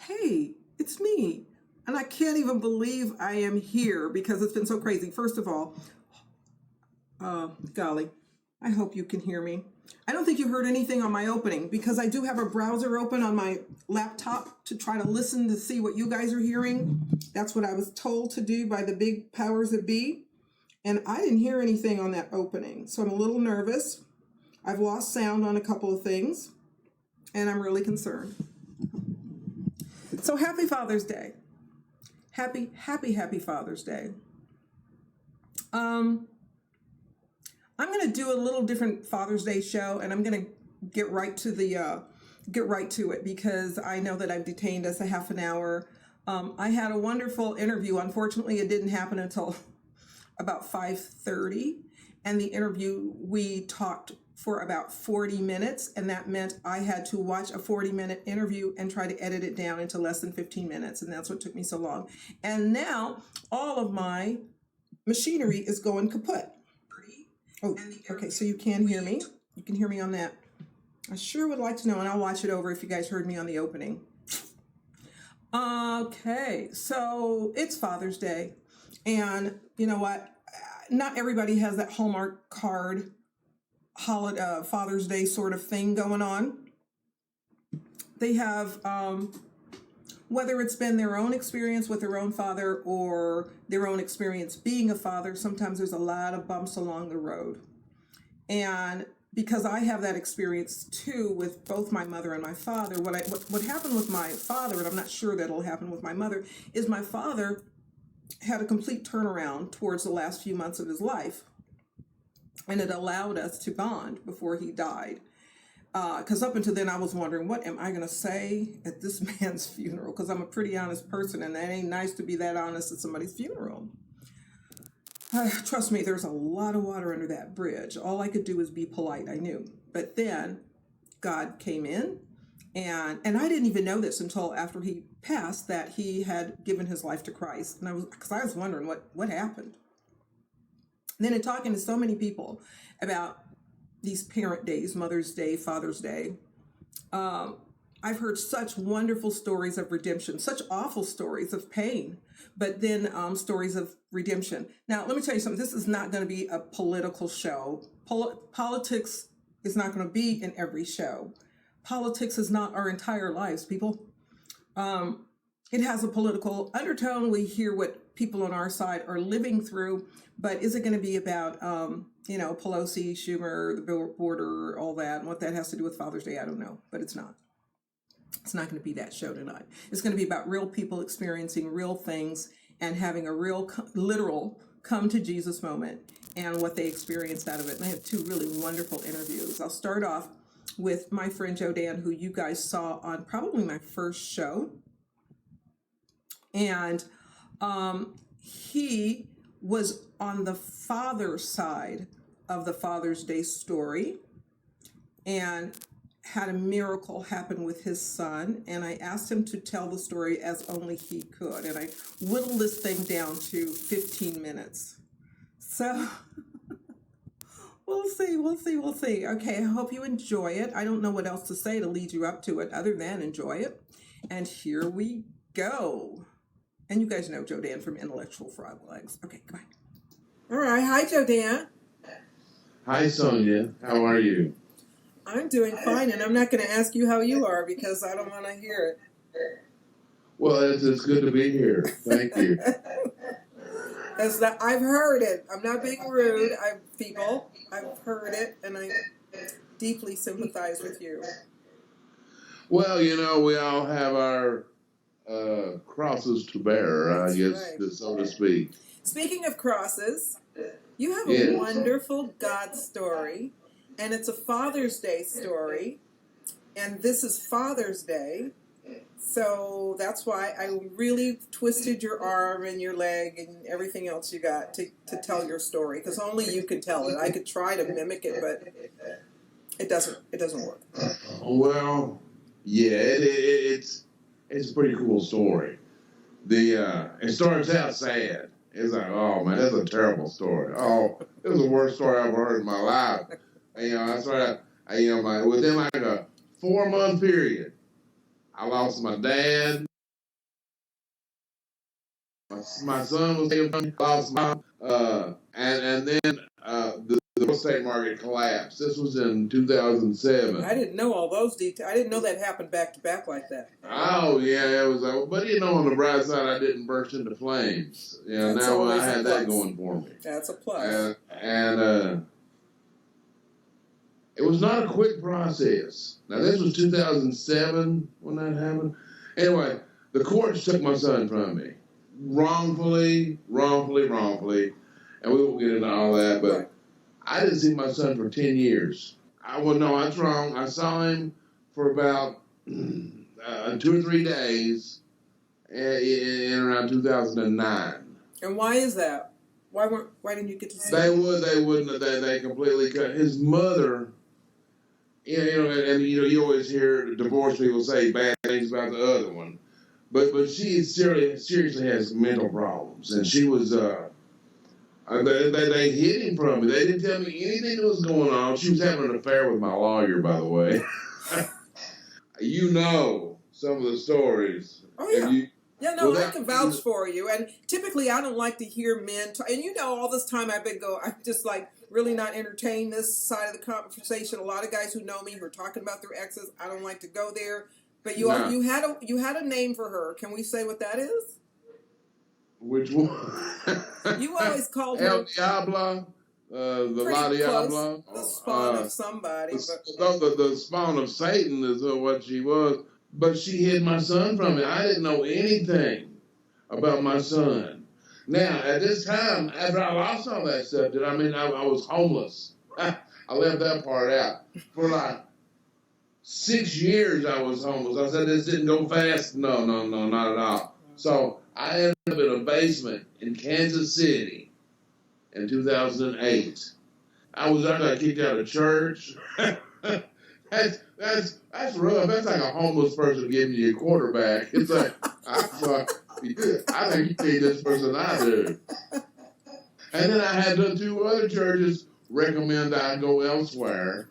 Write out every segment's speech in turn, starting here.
Hey, it's me. And I can't even believe I am here because it's been so crazy. First of all, golly, I hope you can hear me. I don't think you heard anything on my opening because I do have a browser open on my laptop to try to listen to see what you guys are hearing. That's what I was told to do by the big powers that be. And I didn't hear anything on that opening. So I'm a little nervous. I've lost sound on a couple of things and I'm really concerned. So happy Father's Day. Happy Father's Day. I'm going to do a little different Father's Day show, and I'm going to get right to it because I know that I've detained us a half an hour. I had a wonderful interview. Unfortunately, it didn't happen until about 5:30, and the interview we talked for about 40 minutes, and that meant I had to watch a 40-minute interview and try to edit it down into less than 15 minutes, and that's what took me so long. And now all of my machinery is going kaput. Oh, okay, so you can hear me. You can hear me on that. I sure would like to know, and I'll watch it over if you guys heard me on the opening. Okay, so it's Father's Day, and you know what? Not everybody has that Hallmark card holiday, Father's Day sort of thing going on. They have, whether it's been their own experience with their own father or their own experience being a father, sometimes there's a lot of bumps along the road. And because I have that experience too with both my mother and my father, what happened with my father, and I'm not sure that'll happen with my mother, is my father had a complete turnaround towards the last few months of his life. And it allowed us to bond before he died. Because up until then, I was wondering, what am I going to say at this man's funeral? Because I'm a pretty honest person, and that ain't nice to be that honest at somebody's funeral. Trust me, there's a lot of water under that bridge. All I could do was be polite, I knew. But then God came in, and I didn't even know this until after he passed, that he had given his life to Christ. And because I was wondering what happened. And then in talking to so many people about these parent days, Mother's Day, Father's Day, I've heard such wonderful stories of redemption, such awful stories of pain, but then stories of redemption. Now, let me tell you something. This is not going to be a political show. Politics is not going to be in every show. Politics is not our entire lives, people. It has a political undertone. We hear what people on our side are living through, but is it going to be about, Pelosi, Schumer, the border, all that, and what that has to do with Father's Day? I don't know, but it's not. It's not going to be that show tonight. It's going to be about real people experiencing real things and having a real, literal come to Jesus moment and what they experienced out of it. And I have two really wonderful interviews. I'll start off with my friend Joe Dan, who you guys saw on probably my first show. And he was on the father's side of the Father's Day story and had a miracle happen with his son. And I asked him to tell the story as only he could. And I whittled this thing down to 15 minutes. So we'll see. Okay, I hope you enjoy it. I don't know what else to say to lead you up to it other than enjoy it. And here we go. And you guys know Joe Dan from Intellectual Frog Legs. Okay, goodbye. All right. Hi, Joe Dan. Hi, Sonia. How are you? I'm doing fine, and I'm not going to ask you how you are because I don't want to hear it. Well, it's good to be here. Thank you. I've heard it. I'm not being rude. I've heard it, and I deeply sympathize with you. Well, we all have our crosses to bear, I guess, right, so to speak. Speaking of crosses, you have a wonderful God story, and it's a Father's Day story, and this is Father's Day, so that's why I really twisted your arm and your leg and everything else you got to tell your story, because only you could tell it. I could try to mimic it, but it doesn't work. Well, yeah, it's a pretty cool story. It starts out sad. It's like, oh man, that's a terrible story. Oh, it was the worst story I've ever heard in my life. And, I started, within like a 4-month period, I lost my dad, My son was taken from me, lost my and then the real estate market collapsed. This was in 2007. I didn't know all those details. I didn't know that happened back to back like that. Oh yeah, it was. But on the bright side, I didn't burst into flames. Yeah, That's now I always a had plus. that going for me. That's a plus. And it was not a quick process. Now this was 2007 when that happened. Anyway, the courts took my son from me, wrongfully, and we won't get into all that. But Right. I didn't see my son for 10 years. No, that's wrong. I saw him for about 2 or 3 days in around 2009. And why is that? Why didn't you get to see? They completely cut his mother. You always hear divorced people say bad things about the other one, but she seriously has mental problems, and she was they hid him from me. They didn't tell me anything that was going on. She was having an affair with my lawyer, by the way. You know some of the stories. Oh yeah. Yeah, no, Well, I can vouch for you. And typically, I don't like to hear men talk. And all this time I'm just like really not entertain this side of the conversation. A lot of guys who know me who are talking about their exes, I don't like to go there. But you had a name for her. Can we say what that is? Which one? You always called her El Diablo, the La Diablo, the spawn of somebody. The spawn of Satan is what she was. But she hid my son from me. I didn't know anything about my son. Now, at this time, after I lost all that stuff, I was homeless. I left that part out. For like 6 years, I was homeless. I said, this didn't go fast. No, not at all. So I ended up in a basement in Kansas City in 2008. I got kicked out of church. That's rough. That's like a homeless person giving you a quarterback. It's like, I think you need this person I do. And then I had 2 other churches recommend I go elsewhere.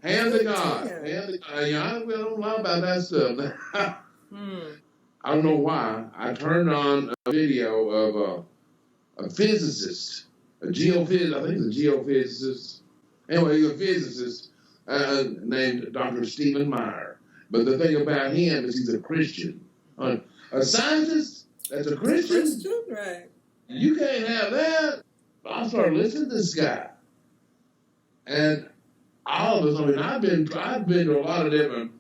Hand to God. I don't know about that stuff. I don't know why. I turned on a video of a physicist, I think he's a geophysicist. Anyway, he's a physicist. Named Dr. Stephen Meyer. But the thing about him is he's a Christian. A scientist that's a Christian? Right. You can't have that. I started listening to this guy. And all of us, I've been to a lot of different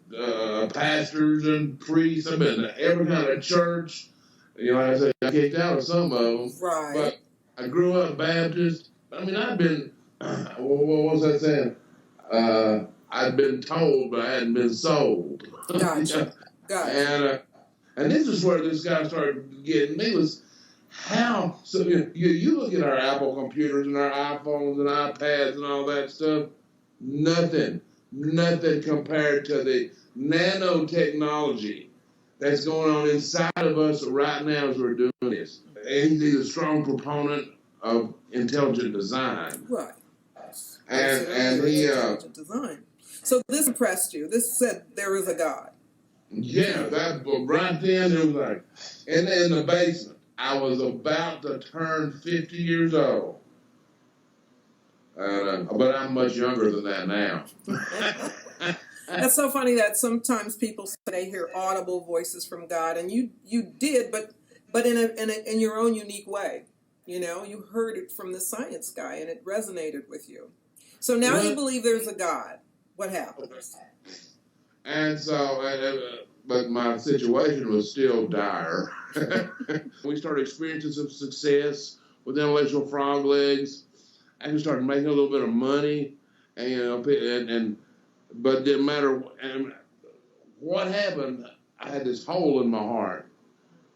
pastors and priests. I've been to every kind of church. Like I said, I kicked out of some of them. Right. But I grew up Baptist. I've been, what was that saying? I'd been told, but I hadn't been sold. Gotcha. And this is where this guy started getting me was how. So you look at our Apple computers and our iPhones and iPads and all that stuff. Nothing compared to the nanotechnology that's going on inside of us right now as we're doing this. And he's a strong proponent of intelligent design. Right. And he design. So this impressed you. This said there is a God. Yeah, that right then it was like in the basement. I was about to turn 50 years old. But I'm much younger than that now. That's so funny that sometimes people say they hear audible voices from God, and you did, but in your own unique way. You heard it from the science guy, and it resonated with you. So now you believe there's a God. What happens? And so, but my situation was still dire. We started experiencing some success with intellectual frog legs. I just started making a little bit of money, and but it didn't matter. And what happened? I had this hole in my heart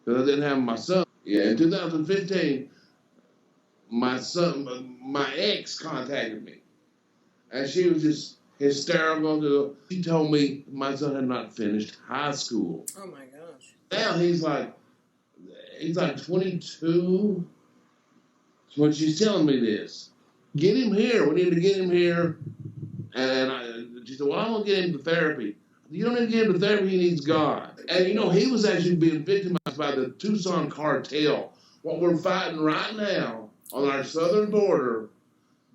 that I didn't have my son. Yeah, in 2015, my ex contacted me, and she was just hysterical. She told me my son had not finished high school. Oh my gosh! Now he's like 22. When she's telling me this, get him here. We need to get him here. And she said, well, I'm going to get him to therapy. You don't need to get him to therapy. He needs God. And, he was actually being victimized by the Tucson cartel what we're fighting right now on our southern border,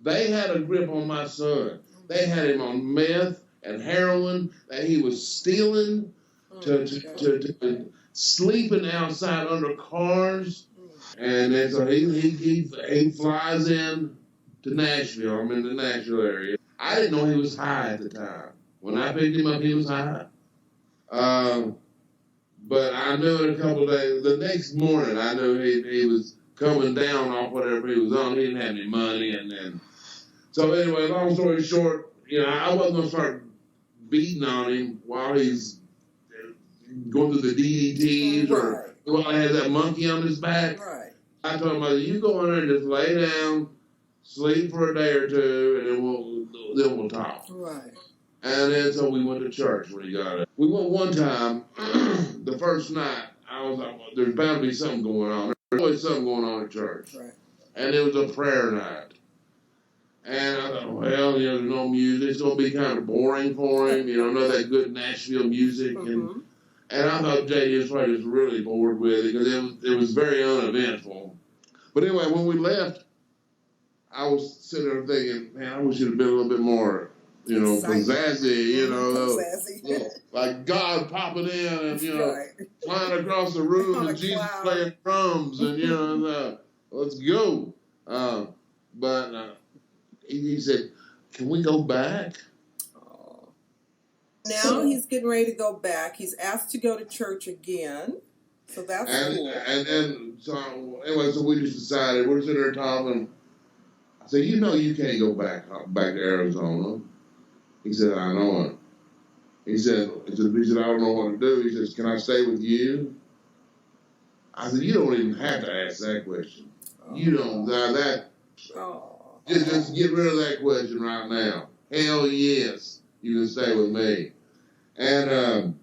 they had a grip on my son. They had him on meth and heroin that he was stealing, to sleeping outside under cars. And then so he flies in to Nashville. I'm in the Nashville area. I didn't know he was high at the time. When I picked him up, he was high. But I knew in a couple of days, the next morning, I knew he was coming down off whatever he was on. He didn't have any money. And then, so anyway, long story short, I wasn't going to start beating on him while he's going through the DDTs or while he has that monkey on his back. Right. I told him, you go in there and just lay down, sleep for a day or two, and then we'll talk. Right. And then so we went to church when he got it. We went one time, the first night, I was like, there's bound to be something going on. There's always something going on at church. Right. And it was a prayer night. And I thought, well, there's no music. It's going to be kind of boring for him, none of that good Nashville music. Mm-hmm. And I thought JD was probably just really bored with it because it was very uneventful. But anyway, when we left, I was sitting there thinking, man, I wish it had been a little bit more, pizzazzy, like God popping in and, flying across the room and Jesus playing drums and, let's go. But he said, can we go back? Now he's getting ready to go back. He's asked to go to church again. So that's cool. And so anyway, so we just decided, we're sitting there talking. I said, you can't go back to Arizona. He said, I know it. He said, I don't know what to do. He says, can I stay with you? I said, you don't even have to ask that question. You don't, just get rid of that question right now. Hell yes, you can stay with me. And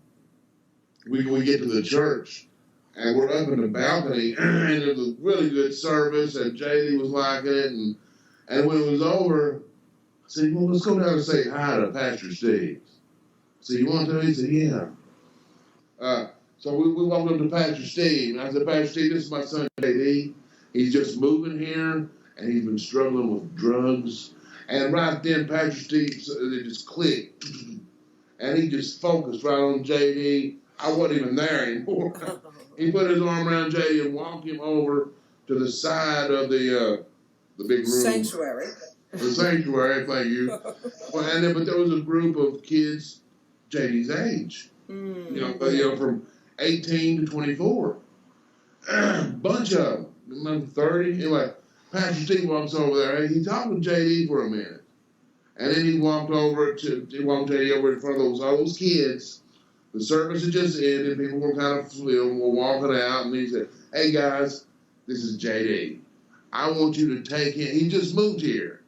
we get to the church, and we're up in the balcony, and it was a really good service, and JD was liking it, and when it was over, I said, well, let's go down and say hi to Pastor Steve. So you want to? He said, yeah. So we walked up to Pastor Steve, and I said, Pastor Steve, this is my son JD. He's just moving here, and he's been struggling with drugs. And right then, Pastor Steve, it just clicked. And he just focused right on JD. I wasn't even there anymore. He put his arm around JD and walked him over to the side of the big room. Sanctuary. The sanctuary, thank you. But there was a group of kids JD's age. From 18 to 24. Bunch of them. 30. Anyway, Pastor Steve walks over there, and he talked with JD for a minute. And then he walked JD over in front of those kids. The service had just ended. People were kind of were walking out. And he said, hey, guys, this is JD. I want you to take him. He just moved here.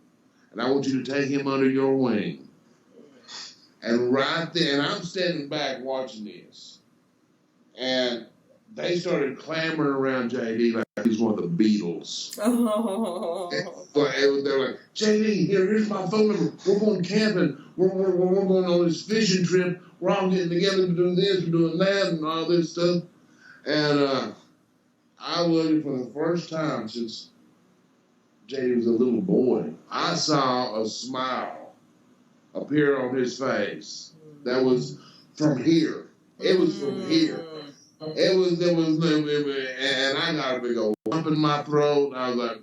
And I want you to take him under your wing. And right then, and I'm standing back watching this. And they started clamoring around JD like he's one of the Beatles. They're like, JD, here's my phone number. We're going camping. We're going on this fishing trip. We're all getting together to do this, we're doing that, and all this stuff. And I looked for the first time since JD was a little boy. I saw a smile appear on his face that was from here. It was from here. It was, and I got a big old lump in my throat. I was like,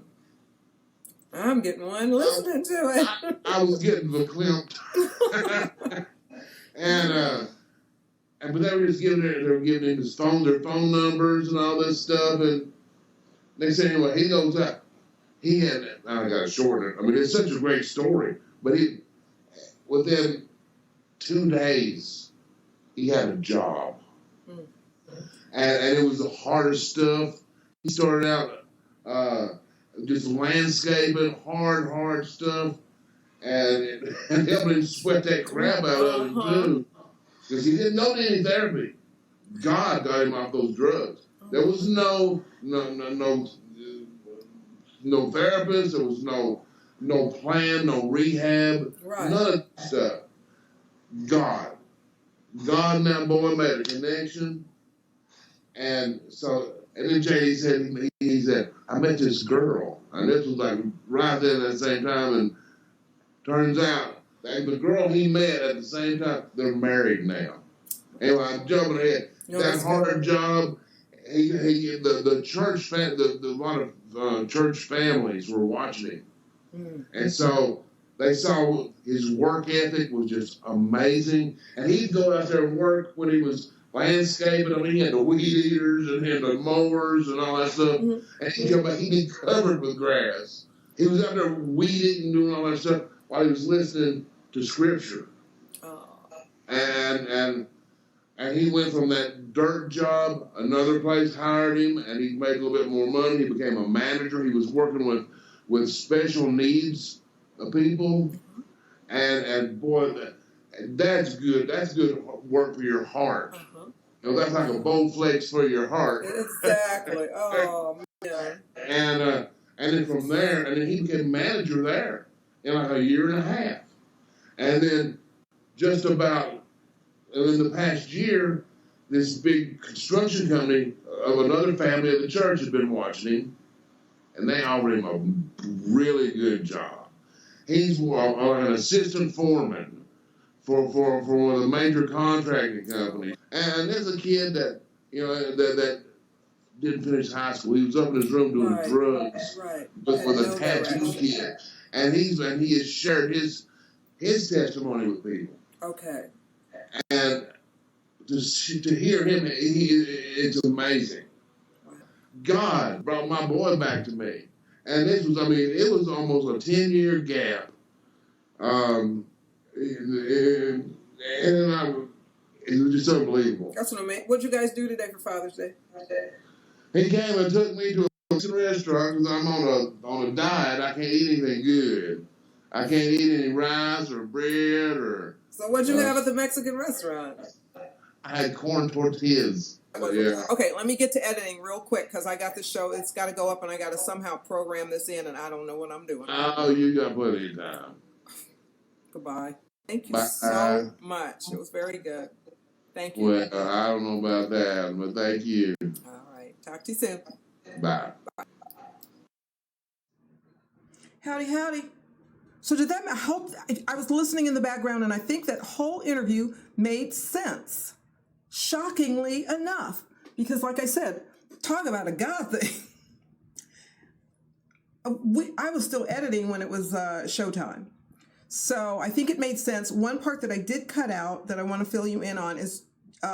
I'm getting one listening to it. I was getting verklempt. But they were just giving him his phone, their phone numbers and all this stuff. And they said, anyway, he goes out. He had, I got to shorten it. I mean, it's such a great story. But within 2 days, he had a job. And it was the hardest stuff. He started out just landscaping, hard stuff, and helping him sweat that crap out of him too, because he didn't know any therapy. God got him off those drugs. There was no therapist. There was no plan, no rehab, none of that stuff. God and that boy made a connection. And so And then JD said, he said, I met this girl. And this was like right there at the same time. And turns out that the girl he met at the same time, they're married now. Anyway, I'm jumping ahead. That hard job, the church, a lot of church families were watching him. And so they saw his work ethic was just amazing. And he'd go out there and work when he was landscaping. I mean, he had the weed eaters and he had the mowers and all that stuff. And he'd come back, he'd be covered with grass. He was out there weeding and doing all that stuff while he was listening to scripture. And he went from that dirt job, another place hired him, and he made a little bit more money. He became a manager. He was working with special needs people. And boy, that's good. That's good work for your heart. You know, that's like a Bowflex for your heart. Exactly. Oh, man. And then from there, and then he became manager there in like a year and a half. And then just about in the past year, this big construction company of another family of the church had been watching him, and they offered him a really good job. He's an assistant foreman for one of the major contracting companies. And there's a kid that, you know, that didn't finish high school. He was up in his room doing drugs with a tattoo kid. And he has shared his testimony with people. Okay. And to hear him, it's amazing. God brought my boy back to me. And this was, I mean, it was almost a 10-year gap. And it was just unbelievable. That's what I mean. What'd you guys do today for Father's Day? He came and took me to a restaurant because I'm on a diet. I can't eat anything good. I can't eat any rice or bread or... So what'd you have at the Mexican restaurant? I had corn tortillas. Yeah. Okay, let me get to editing real quick because I got the show. It's got to go up and I got to somehow program this in and I don't know what I'm doing. Oh, you got plenty of time. Goodbye. Thank you so much. It was very good. Thank you. Well, I don't know about that, but thank you. All right. Talk to you soon. Bye. Howdy, howdy. So did that, I was listening in the background and I think that whole interview made sense. Shockingly enough. Because like I said, talk about a God thing. I was still editing when it was showtime. So I think it made sense. One part that I did cut out that I want to fill you in on is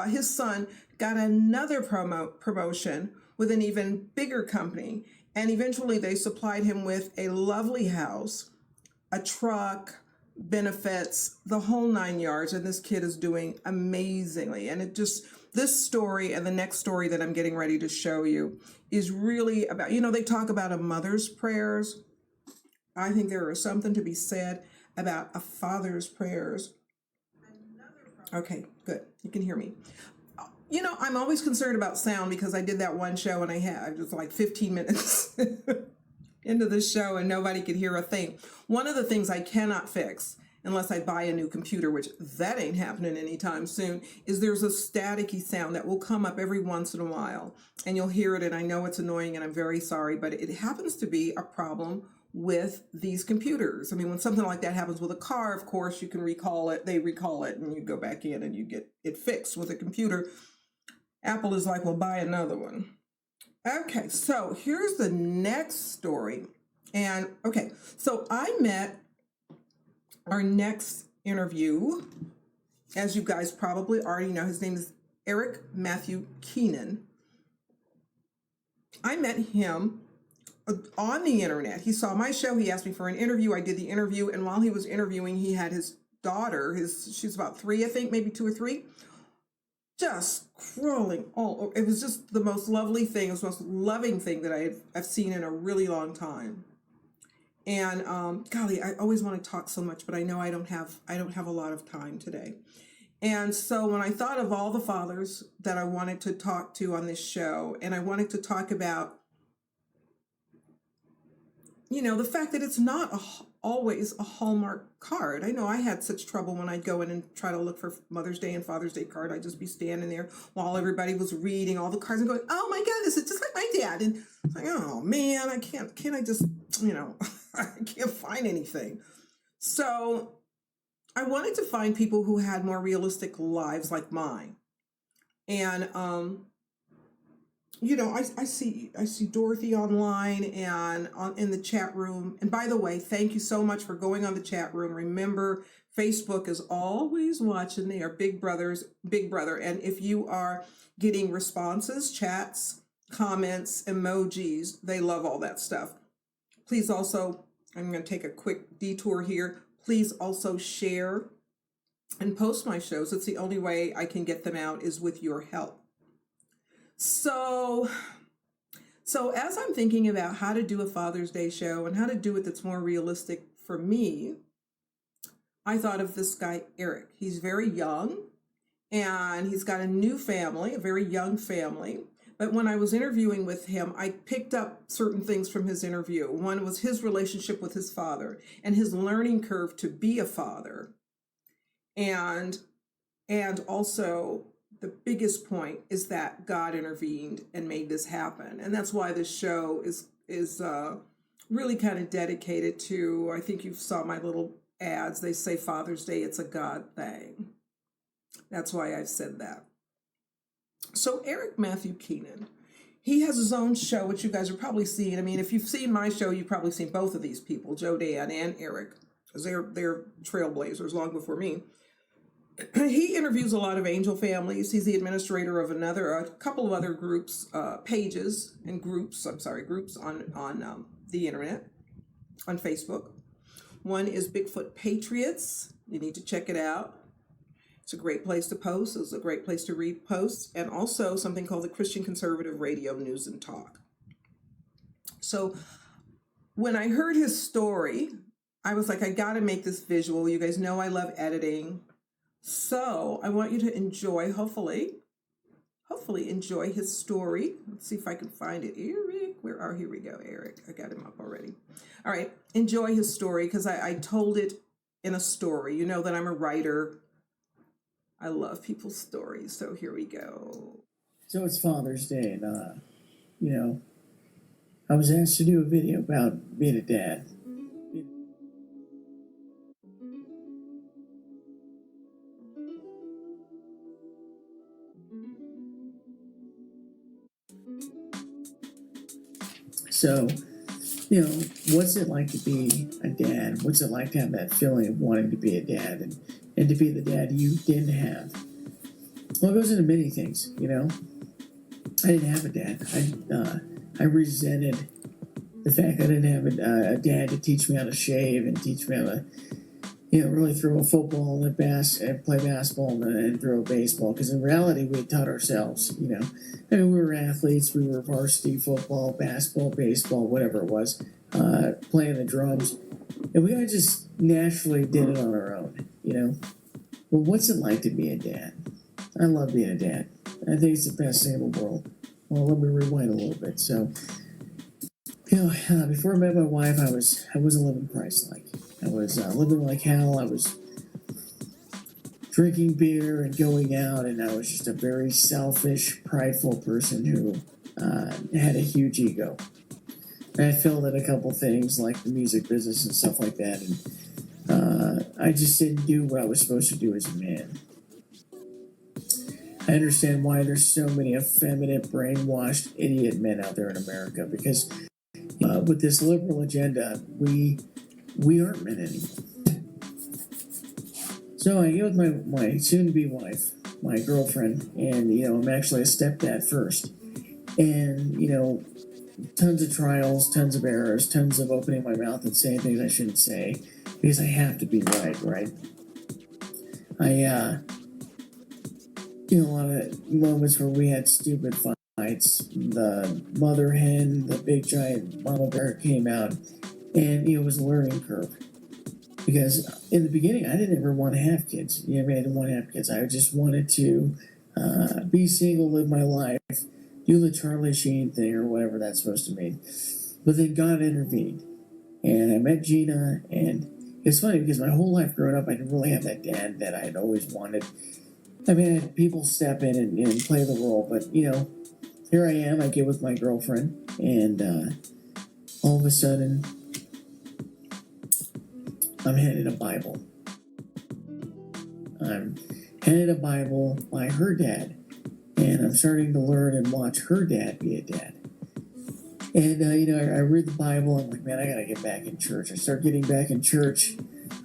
his son got another promotion with an even bigger company. And eventually they supplied him with a lovely house, a truck, benefits, the whole 9 yards. And this kid is doing amazingly. And it just, this story and the next story that I'm getting ready to show you is really about, you know, they talk about a mother's prayers. I think there is something to be said about a father's prayers. Okay, good. You can hear me. You know, I'm always concerned about sound because I did that one show and I had just like 15 minutes into the show and nobody could hear a thing. One of the things I cannot fix unless I buy a new computer, which that ain't happening anytime soon, is there's a staticky sound that will come up every once in a while and you'll hear it. And I know it's annoying and I'm very sorry, but it happens to be a problem with these computers. I mean, when something like that happens with a car, of course, you can recall it. They recall it and you go back in and you get it fixed. With a computer, Apple is like, well, buy another one. Okay, so here's the next story. And okay, so I met our next interview, as you guys probably already know, his name is Eric Matthew Keenan. I met him on the internet. He saw my show. He asked me for an interview. I did the interview. And while he was interviewing, he had his daughter, she's about 3, I think, maybe 2 or 3, just crawling all over. It was just the most lovely thing. It was the most loving thing that I've seen in a really long time. And golly, I always want to talk so much, but I know I don't have a lot of time today. And so when I thought of all the fathers that I wanted to talk to on this show, and I wanted to talk about the fact that it's not always a Hallmark card. I know I had such trouble when I'd go in and try to look for Mother's Day and Father's Day card. I'd just be standing there while everybody was reading all the cards and going, oh my God, this is just like my dad. And it's like, oh man, can't I just, I can't find anything. So I wanted to find people who had more realistic lives like mine. And, I see Dorothy online and in the chat room. And by the way, thank you so much for going on the chat room. Remember, Facebook is always watching. They are big brother. And if you are getting responses, chats, comments, emojis, they love all that stuff. Please also, I'm going to take a quick detour here. Please also share and post my shows. It's the only way I can get them out is with your help. So as I'm thinking about how to do a Father's Day show and how to do it that's more realistic for me, I thought of this guy, Eric. He's very young and he's got a new family, a very young family. But when I was interviewing with him, I picked up certain things from his interview. One was his relationship with his father and his learning curve to be a father. And also the biggest point is that God intervened and made this happen. And that's why this show is really kind of dedicated to, I think you saw my little ads. They say Father's Day, it's a God thing. That's why I've said that. So Eric Matthew Keenan, he has his own show, which you guys are probably seeing. I mean, if you've seen my show, you've probably seen both of these people, Joe Dan and Eric, because they're trailblazers long before me. He interviews a lot of angel families. He's the administrator of a couple of other groups, groups on the internet, on Facebook. One is Bigfoot Patriots. You need to check it out. It's a great place to post. It's a great place to read posts. And also something called the Christian Conservative Radio News and Talk. So when I heard his story, I was like, I got to make this visual. You guys know I love editing. So I want you to enjoy, hopefully enjoy his story. Let's see if I can find it. Eric, here we go, Eric. I got him up already. All right, enjoy his story because I told it in a story. You know that I'm a writer. I love people's stories. So here we go. So it's Father's Day and, I was asked to do a video about being a dad. So, what's it like to be a dad? What's it like to have that feeling of wanting to be a dad and to be the dad you didn't have? Well, it goes into many things, I didn't have a dad. I resented the fact that I didn't have a dad to teach me how to shave and teach me how to, really throw a football and play basketball and throw a baseball. Because in reality, we had taught ourselves, we were athletes. We were varsity football, basketball, baseball, whatever it was, playing the drums. And we all just naturally did it on our own, Well, what's it like to be a dad? I love being a dad. I think it's the best thing in the world. Well, let me rewind a little bit. So, before I met my wife, I wasn't living Christ-like. I was living like hell. I was drinking beer and going out, and I was just a very selfish, prideful person who had a huge ego. And I failed at a couple things like the music business and stuff like that, and I just didn't do what I was supposed to do as a man. I understand why there's so many effeminate, brainwashed, idiot men out there in America, because with this liberal agenda, we aren't men anymore. So I get with my soon-to-be wife, my girlfriend, and, I'm actually a stepdad first. And, tons of trials, tons of errors, tons of opening my mouth and saying things I shouldn't say, because I have to be right? A lot of moments where we had stupid fights. The mother hen, the big giant mama bear came out, and it was a learning curve. Because in the beginning, I didn't ever want to have kids. I didn't want to have kids. I just wanted to be single, live my life, do the Charlie Sheen thing or whatever that's supposed to mean. But then God intervened. And I met Gina, and it's funny because my whole life growing up, I didn't really have that dad that I had always wanted. I mean, I had people step in and play the role, but here I am. I get with my girlfriend, and all of a sudden, I'm handed a Bible. I'm handed a Bible by her dad, and I'm starting to learn and watch her dad be a dad. And, I read the Bible. I'm like, man, I got to get back in church. I start getting back in church.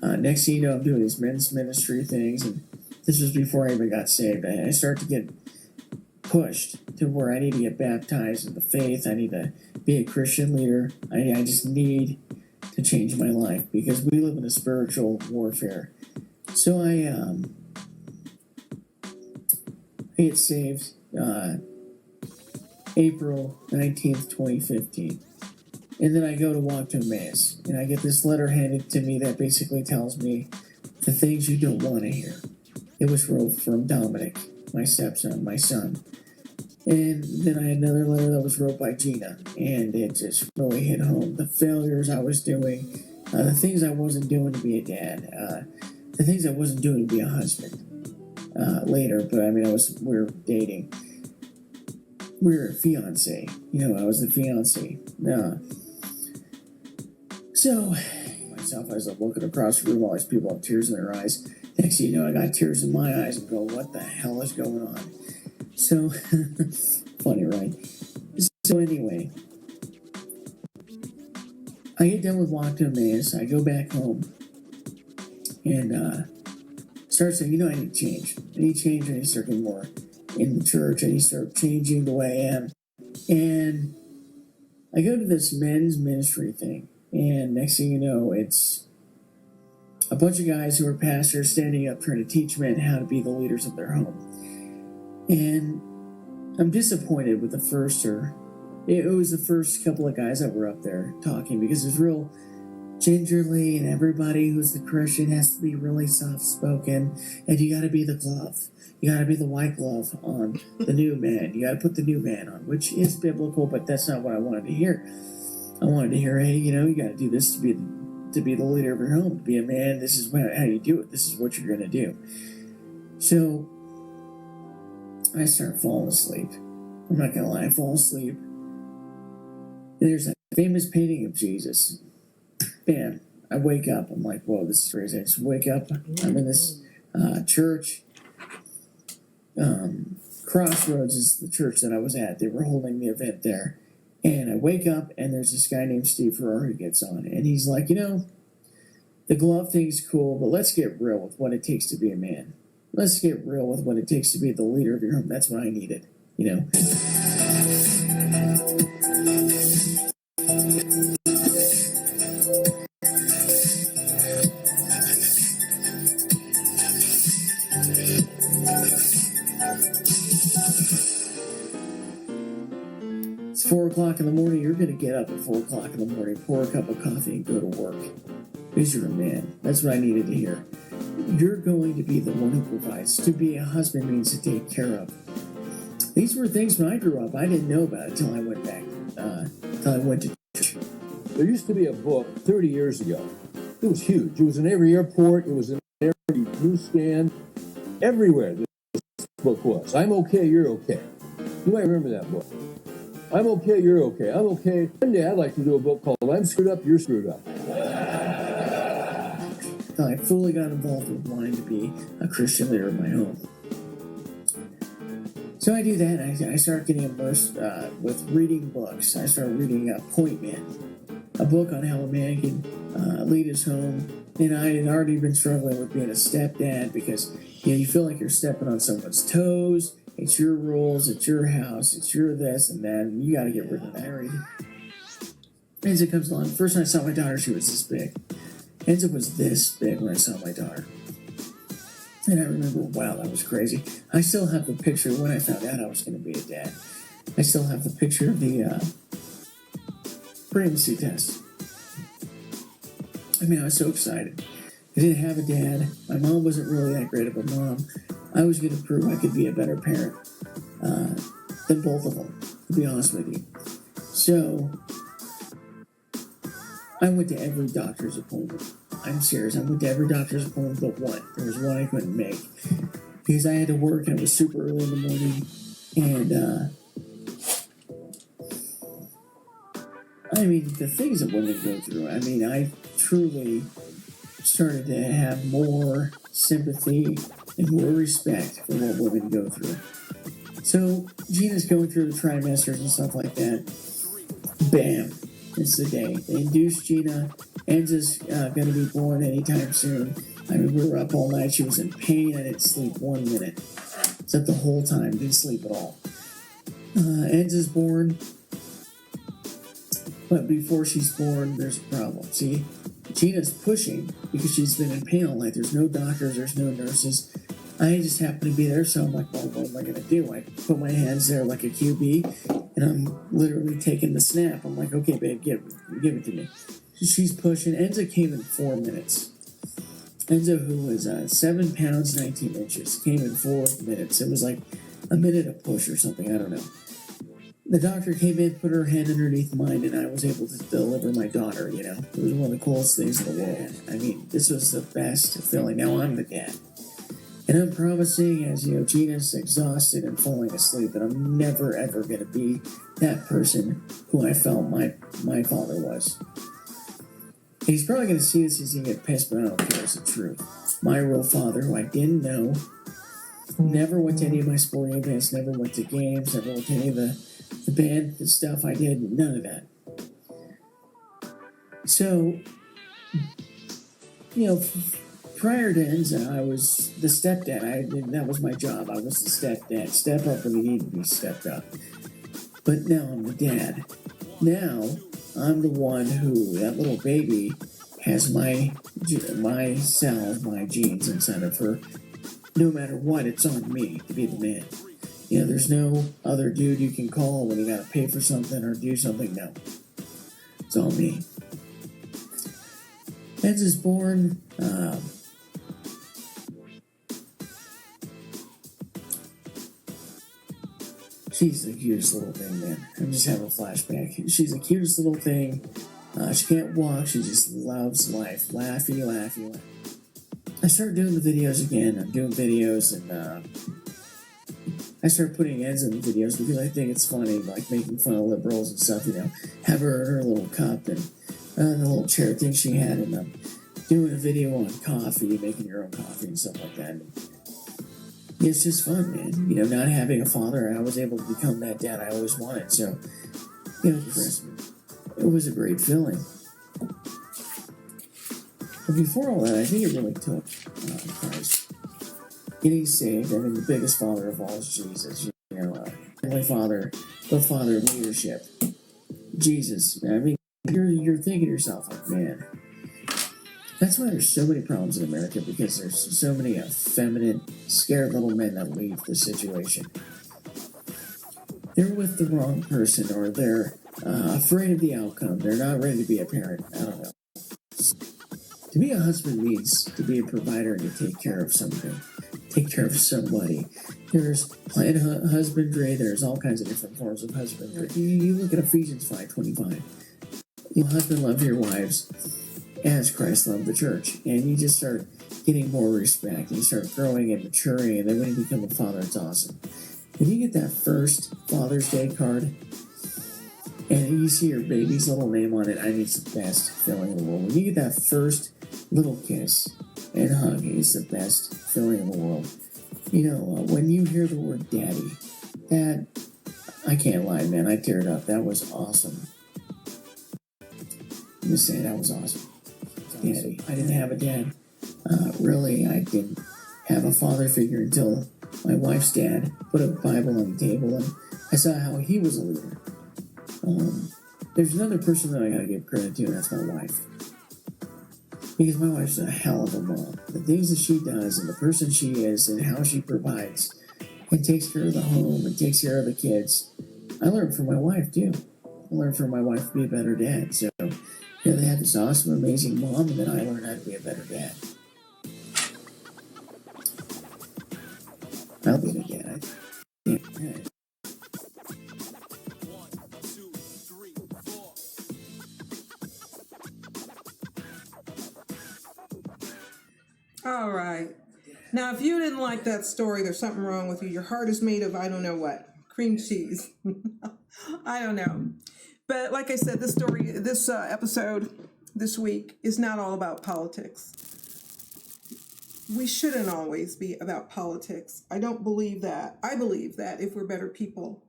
Next thing you know, I'm doing these men's ministry things. And this was before I even got saved. I start to get pushed to where I need to get baptized in the faith. I need to be a Christian leader. I just need to change my life because we live in a spiritual warfare. So I get saved April 19th, 2015. And then I go to walk to Emmaus, and I get this letter handed to me that basically tells me the things you don't want to hear. It was wrote from Dominic, my stepson, my son. And then I had another letter that was wrote by Gina, and it just really hit home. The failures I was doing, the things I wasn't doing to be a dad, the things I wasn't doing to be a husband later, but I mean, we were dating. We were a fiance. I was the fiance. So, myself, as I'm looking across the room, all these people have tears in their eyes. Next thing you know, I got tears in my eyes and go, what the hell is going on? So, funny, right? So anyway, I get done with walk to Emmaus. I go back home and start saying, I need change. I need change. I need to start getting more in the church. I need to start changing the way I am. And I go to this men's ministry thing. And next thing you know, it's a bunch of guys who are pastors standing up trying to teach men how to be the leaders of their home. And I'm disappointed with it was the first couple of guys that were up there talking because it's real gingerly, and everybody who's the Christian has to be really soft-spoken, and you got to be the glove. You got to be the white glove on the new man. You got to put the new man on, which is biblical, but that's not what I wanted to hear. I wanted to hear, hey, you got to do this to be the leader of your home, to be a man. This is how you do it. This is what you're going to do. So I start falling asleep. I'm not going to lie, I fall asleep. And there's a famous painting of Jesus. Bam. I wake up. I'm like, whoa, this is crazy. I just wake up. I'm in this church. Crossroads is the church that I was at. They were holding the event there. And I wake up, and there's this guy named Steve Farrar who gets on. And he's like, the glove thing's cool, but let's get real with what it takes to be a man. Let's get real with what it takes to be the leader of your home. That's what I needed, It's 4 o'clock in the morning. You're going to get up at 4 o'clock in the morning, pour a cup of coffee, and go to work. Because you're a man. That's what I needed to hear. You're going to be the one who provides. To be a husband means to take care of. These were things when I grew up I didn't know about until I went back, until I went to church. There used to be a book 30 years ago. It was huge. It was in every airport. It was in every newsstand. Everywhere this book was. I'm okay, you're okay. You might remember that book. I'm okay, you're okay. I'm okay. One day I'd like to do a book called I'm Screwed Up, You're Screwed Up. I fully got involved with wanting to be a Christian leader of my home. So I do that. I start getting immersed with reading books. I start reading Point Man, a book on how a man can lead his home. And I had already been struggling with being a stepdad because you feel like you're stepping on someone's toes. It's your rules, it's your house, it's your this and that, and you got to get rid of that. As it comes along, first time I saw my daughter, she was this big. Enza was this big when I saw my daughter. And I remember, wow, that was crazy. I still have the picture when I found out I was going to be a dad. I still have the picture of the pregnancy test. I mean, I was so excited. I didn't have a dad. My mom wasn't really that great of a mom. I was going to prove I could be a better parent than both of them, to be honest with you. So I went to every doctor's appointment. I'm serious. I went to every doctor's appointment but one. There was one I couldn't make because I had to work and it was super early in the morning. And I mean, the things that women go through. I mean, I truly started to have more sympathy and more respect for what women go through. So Gina's going through the trimesters and stuff like that. Bam. It's the day. They induced Gina. Enza's going to be born anytime soon. I mean, we were up all night. She was in pain. I didn't sleep 1 minute. Except the whole time. Didn't sleep at all. Enza's born. But before she's born, there's a problem. See, Gina's pushing because she's been in pain all night. There's no doctors. There's no nurses. I just happen to be there, so I'm like, well, what am I going to do? I put my hands there like a QB, and I'm literally taking the snap. I'm like, okay, babe, give it to me. She's pushing. Enza came in 4 minutes. Enza, who was 7 pounds, 19 inches, came in 4 minutes. It was like a minute a push or something. I don't know. The doctor came in, put her hand underneath mine, and I was able to deliver my daughter, you know. It was one of the coolest things in the world. I mean, this was the best feeling. Now I'm the dad. And I'm promising, as you know, Gina's exhausted and falling asleep, that I'm never, ever going to be that person who I felt my father was. And he's probably going to see this, he's going to get pissed, but I don't care. It's the truth. My real father, who I didn't know, never went to any of my sporting events, never went to games, never went to any of the band stuff I did, none of that. So, you know, prior to Enza, I was the stepdad. That was my job. I was the stepdad. Step up when you need to be stepped up. But now I'm the dad. Now I'm the one who, that little baby, has my cells, my genes inside of her. No matter what, it's on me to be the man. You know, there's no other dude you can call when you gotta pay for something or do something. No. It's all me. Enza's born. She's the cutest little thing, man. I'm just having a flashback. She's the cutest little thing. She can't walk. She just loves life. Laughy. I started doing the videos again. I'm doing videos, and I started putting Enza in the videos because I think it's funny, like making fun of liberals and stuff, you know. Have her in her little cup and the little chair thing she had, and doing a video on coffee, making your own coffee and stuff like that. And it's just fun, man. You know, not having a father, I was able to become that dad I always wanted. So, you know, Christmas, it was a great feeling. But before all that, I think it really took Christ. Getting saved, I mean, the biggest father of all is Jesus. You know, Heavenly Father, the Father of leadership. Jesus. I mean, you're thinking to yourself, like, man, that's why there's so many problems in America, because there's so many effeminate, scared little men that leave the situation. They're with the wrong person, or they're afraid of the outcome. They're not ready to be a parent. I don't know. To be a husband means to be a provider and to take care of something. Take care of somebody. There's planned husbandry. There's all kinds of different forms of husbandry. You look at Ephesians 5:25. You husband love your wives as Christ loved the church. And you just start getting more respect. You start growing and maturing. And then when you become a father, it's awesome. When you get that first Father's Day card and you see your baby's little name on it, I mean, it's the best feeling in the world. When you get that first little kiss and hug, it's the best feeling in the world. You know, when you hear the word daddy, that, I can't lie, man, I teared up. That was awesome. I'm just saying, that was awesome. Daddy. I didn't have a dad. Really, I didn't have a father figure until my wife's dad put a Bible on the table, and I saw how he was a leader. There's another person that I gotta give credit to, and that's my wife. Because my wife's a hell of a mom. The things that she does, and the person she is, and how she provides, and takes care of the home, and takes care of the kids, I learned from my wife, too. I learned from my wife to be a better dad. So, you know, they had this awesome, amazing mom, and then I learned how to be a better dad. I'll be the dad. Yeah. All right. Now, if you didn't like that story, there's something wrong with you. Your heart is made of, I don't know what, cream cheese. I don't know. But like I said, this episode this week is not all about politics. We shouldn't always be about politics. I don't believe that. I believe that if we're better people,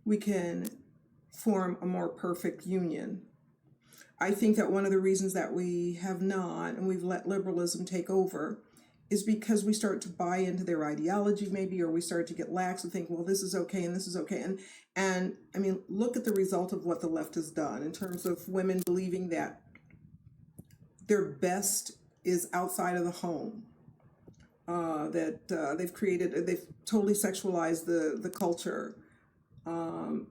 we can form a more perfect union. I think that one of the reasons that we have not, and we've let liberalism take over, is because we start to buy into their ideology maybe, or we start to get lax and think, well, this is okay and this is okay. And I mean, look at the result of what the left has done in terms of women believing that their best is outside of the home. They've totally sexualized the culture,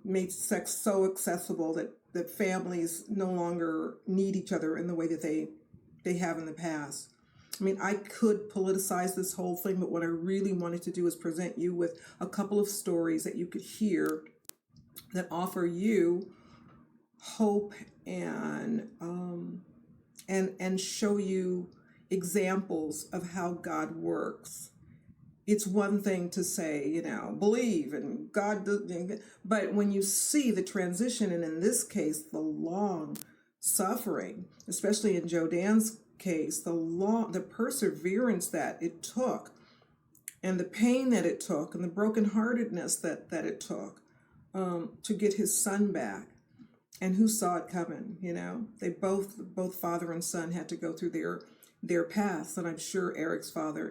made sex so accessible that families no longer need each other in the way that they have in the past. I mean, I could politicize this whole thing, but what I really wanted to do is present you with a couple of stories that you could hear that offer you hope and show you examples of how God works. It's one thing to say, believe and God does, but when you see the transition, and in this case, the long suffering, especially in Joe Dan's case, the perseverance that it took, and the pain that it took, and the brokenheartedness that it took to get his son back. And who saw it coming? They both father and son had to go through their paths, and I'm sure Eric's father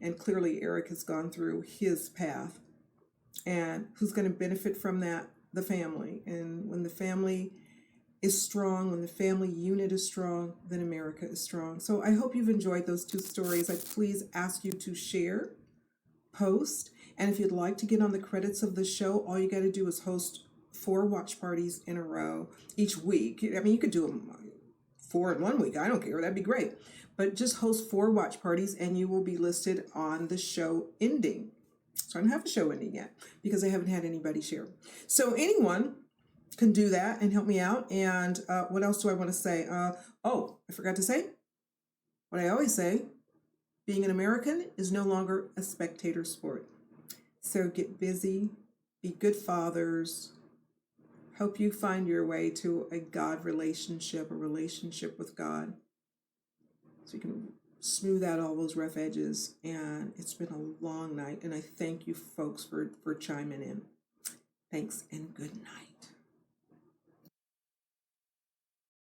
and clearly Eric has gone through his path. And who's going to benefit from that? The family. And when the family is strong, when the family unit is strong, then America is strong. So I hope you've enjoyed those two stories. I please ask you to share, post, and if you'd like to get on the credits of the show, all you got to do is host 4 watch parties in a row each week. I mean, you could do them 4 in 1 week. I don't care. That'd be great. But just host 4 watch parties and you will be listed on the show ending. So I don't have a show ending yet because I haven't had anybody share. So anyone can do that and help me out. And what else do I want to say? I forgot to say what I always say. Being an American is no longer a spectator sport. So get busy, be good fathers. Hope you find your way to a God relationship, a relationship with God. So you can smooth out all those rough edges. And it's been a long night. And I thank you folks for chiming in. Thanks and good night.